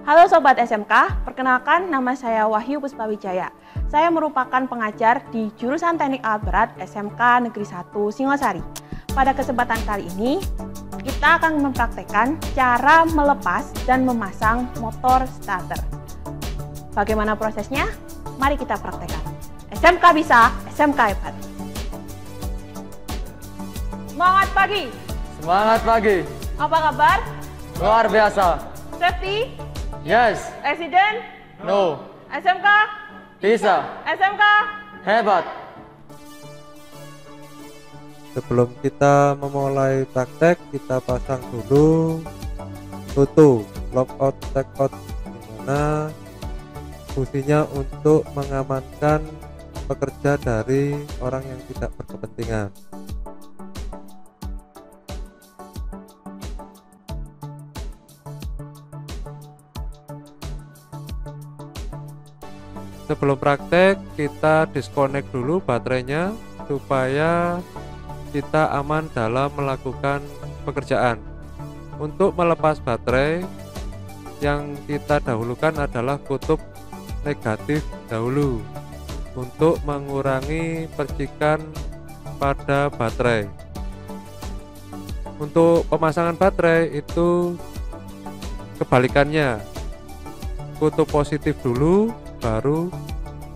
Halo Sobat SMK, perkenalkan nama saya Wahyu Puspawijaya. Saya merupakan pengajar di jurusan Teknik Alat Berat SMK Negeri 1 Singosari. Pada kesempatan kali ini, kita akan mempraktekkan cara melepas dan memasang motor starter. Bagaimana prosesnya? Mari kita praktekkan. SMK bisa, SMK hebat. Semangat pagi! Semangat pagi! Apa kabar? Luar biasa! Safety? Yes! Accident? No! SMK? Bisa! SMK? Hebat! Sebelum kita memulai praktek, kita pasang dulu tutu lockout tagout, dimana fungsinya untuk mengamankan pekerja dari orang yang tidak berkepentingan. Sebelum praktek, kita disconnect dulu baterainya supaya kita aman dalam melakukan pekerjaan. Untuk melepas baterai, yang kita dahulukan adalah kutub negatif dahulu untuk mengurangi percikan pada baterai. Untuk pemasangan baterai itu kebalikannya, kutub positif dulu baru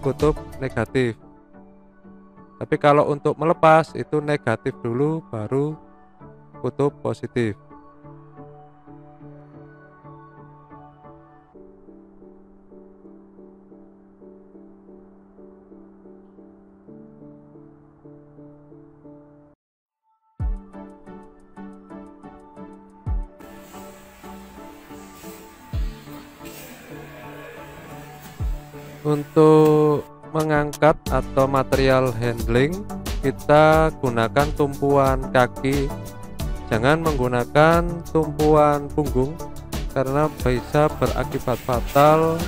kutub negatif. Tapi kalau untuk melepas itu negatif dulu baru kutub positif. Untuk mengangkat atau material handling, kita gunakan tumpuan kaki, jangan menggunakan tumpuan punggung karena bisa berakibat fatal,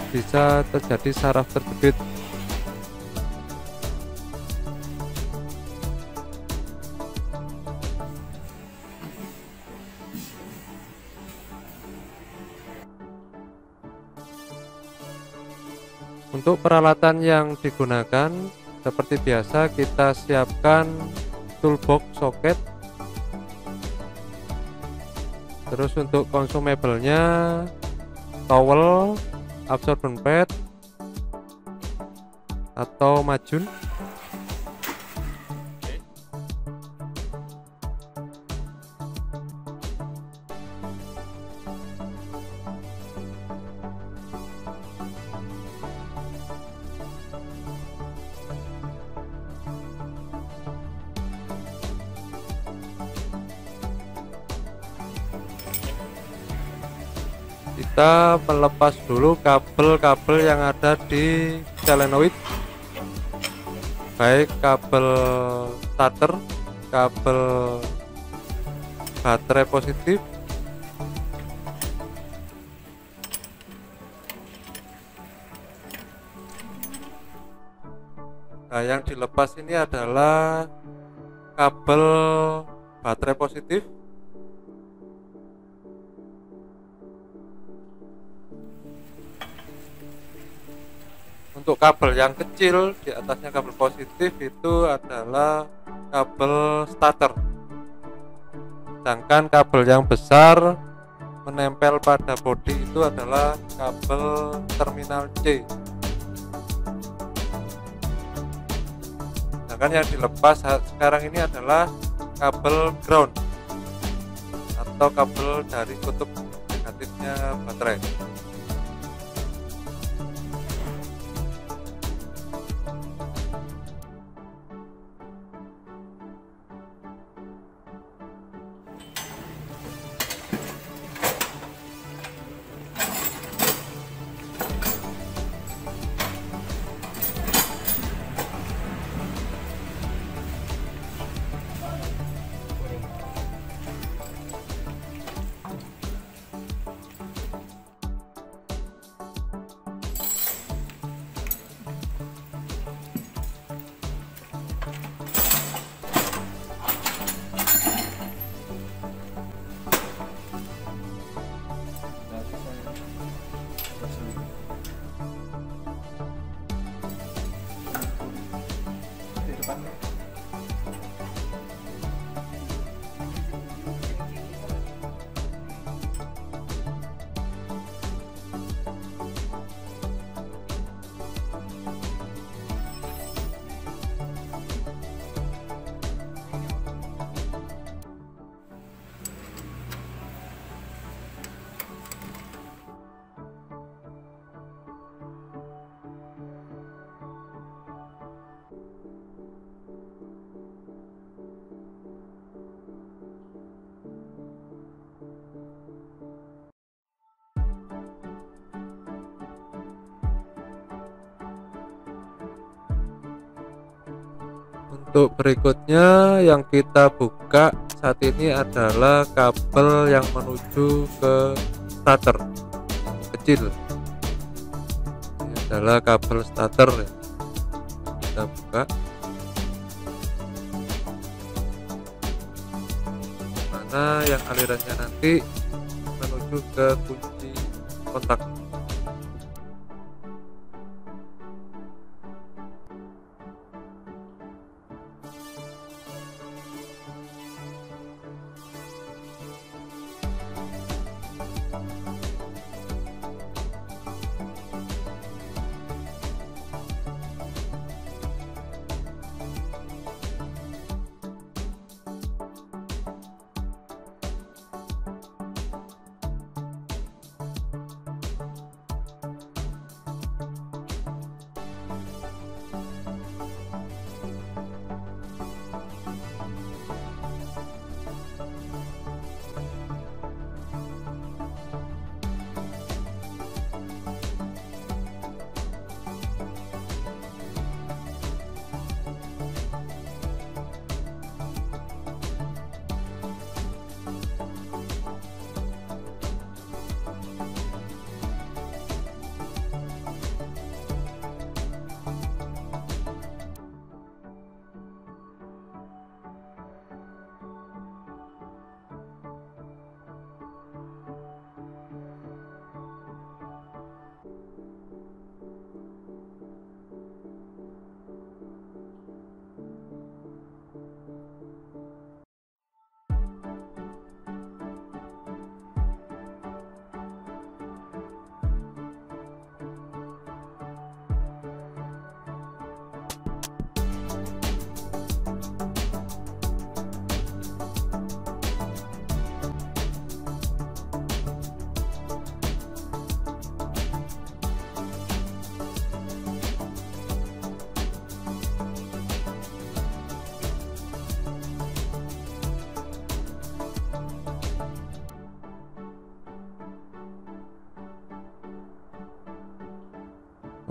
bisa terjadi saraf terjepit. Untuk peralatan yang digunakan seperti biasa, kita siapkan toolbox soket. Terus untuk consumable-nya towel, absorbent pad atau majun. Kita melepas dulu kabel-kabel yang ada di solenoid, baik kabel starter, kabel baterai positif, nah yang dilepas ini adalah kabel baterai positif. Untuk kabel yang kecil di atasnya kabel positif itu adalah kabel starter, sedangkan kabel yang besar menempel pada bodi itu adalah kabel terminal C. Sedangkan yang dilepas sekarang ini adalah kabel ground atau kabel dari kutub negatifnya baterai. Untuk berikutnya yang kita buka saat ini adalah kabel yang menuju ke starter kecil. Ini adalah kabel starter ya. Kita buka. Mana yang alirannya nanti menuju ke kunci kontak.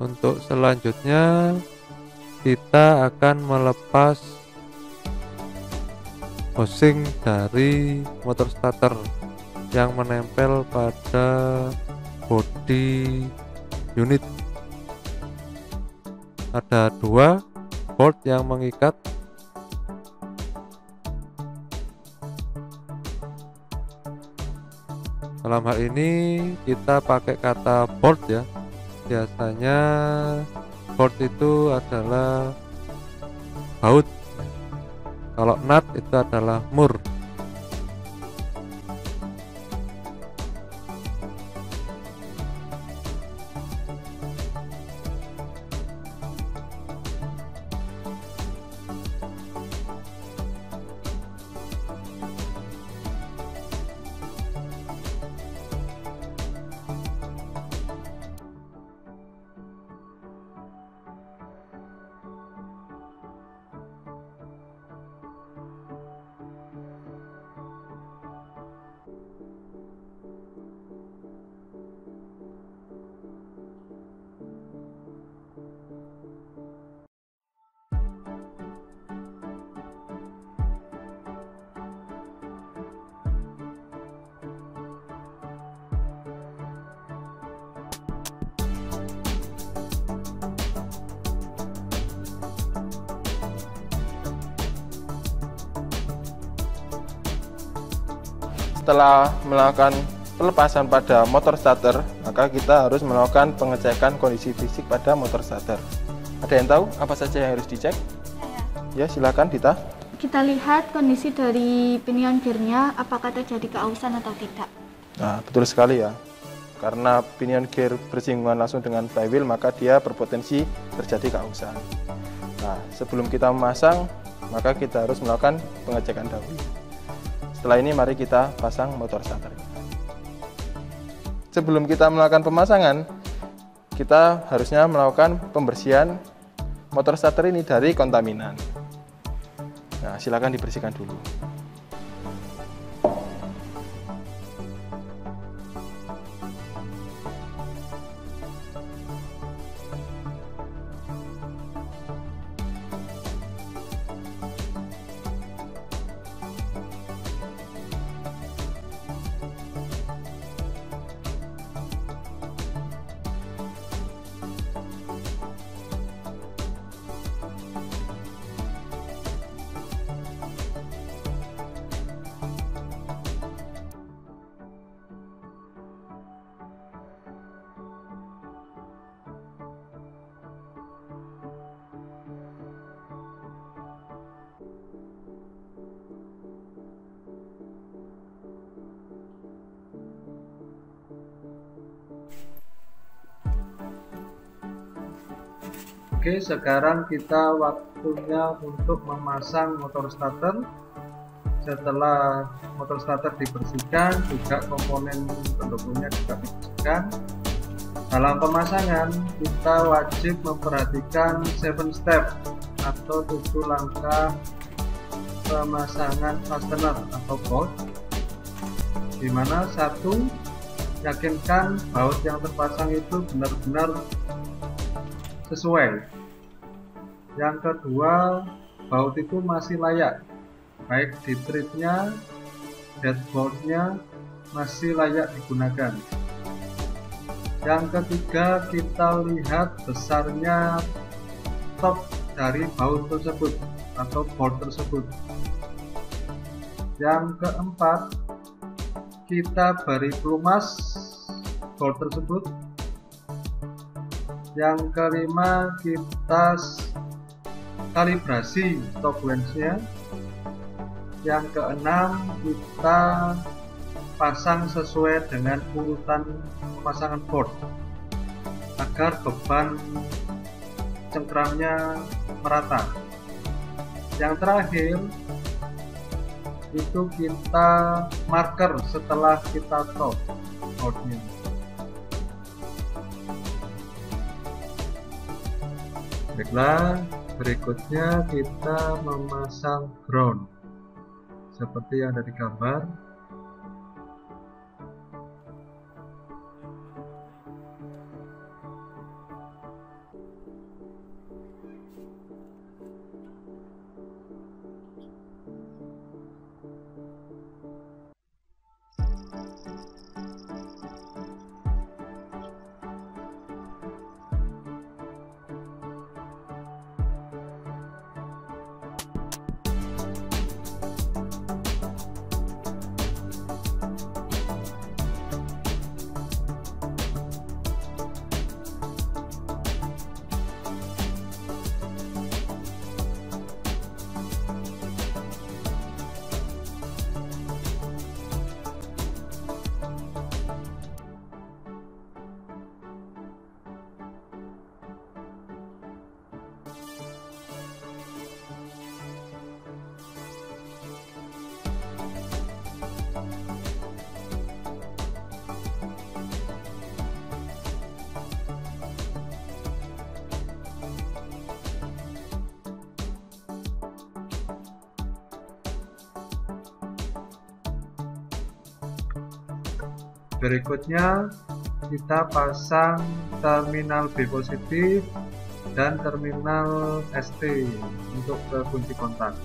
Untuk selanjutnya kita akan melepas housing dari motor starter yang menempel pada bodi unit. Ada 2 bolt yang mengikat. Dalam hal ini kita pakai kata bolt ya. Biasanya bolt itu adalah baut, kalau nut itu adalah mur. Setelah melakukan pelepasan pada motor starter, maka kita harus melakukan pengecekan kondisi fisik pada motor starter. Ada yang tahu apa saja yang harus dicek? Ya, silakan Dita. Kita lihat kondisi dari pinion gearnya, apakah terjadi keausan atau tidak. Nah, betul sekali ya. Karena pinion gear bersinggungan langsung dengan flywheel, maka dia berpotensi terjadi keausan. Nah, sebelum kita memasang, maka kita harus melakukan pengecekan dahulu. Setelah ini mari kita pasang motor starter. Sebelum kita melakukan pemasangan, kita harusnya melakukan pembersihan motor starter ini dari kontaminan. Nah, silakan dibersihkan dulu. Oke, sekarang kita waktunya untuk memasang motor starter. Setelah motor starter dibersihkan, juga komponen pendukungnya juga dibersihkan. Dalam pemasangan, kita wajib memperhatikan 7 step atau 7 langkah pemasangan fastener atau bolt, di mana 1, yakinkan baut yang terpasang itu benar-benar sesuai. Yang kedua, baut itu masih layak, baik di tripnya, deadbolt-nya masih layak digunakan. Yang ketiga, kita lihat besarnya top dari baut tersebut atau bolt tersebut. Yang keempat, kita beri pelumas bolt tersebut. Yang kelima, kita kalibrasi top lensnya. Yang keenam, kita pasang sesuai dengan urutan pemasangan bolt agar beban cengkramnya merata. Yang terakhir itu kita marker setelah kita top boltnya. Baiklah, berikutnya kita memasang ground seperti yang ada di gambar. Berikutnya kita pasang terminal B positif dan terminal ST untuk ke kunci kontak.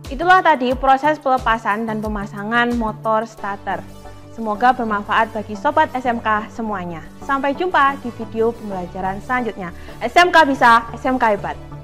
Itulah tadi proses pelepasan dan pemasangan motor starter. Semoga bermanfaat bagi Sobat SMK semuanya. Sampai jumpa di video pembelajaran selanjutnya. SMK bisa, SMK hebat.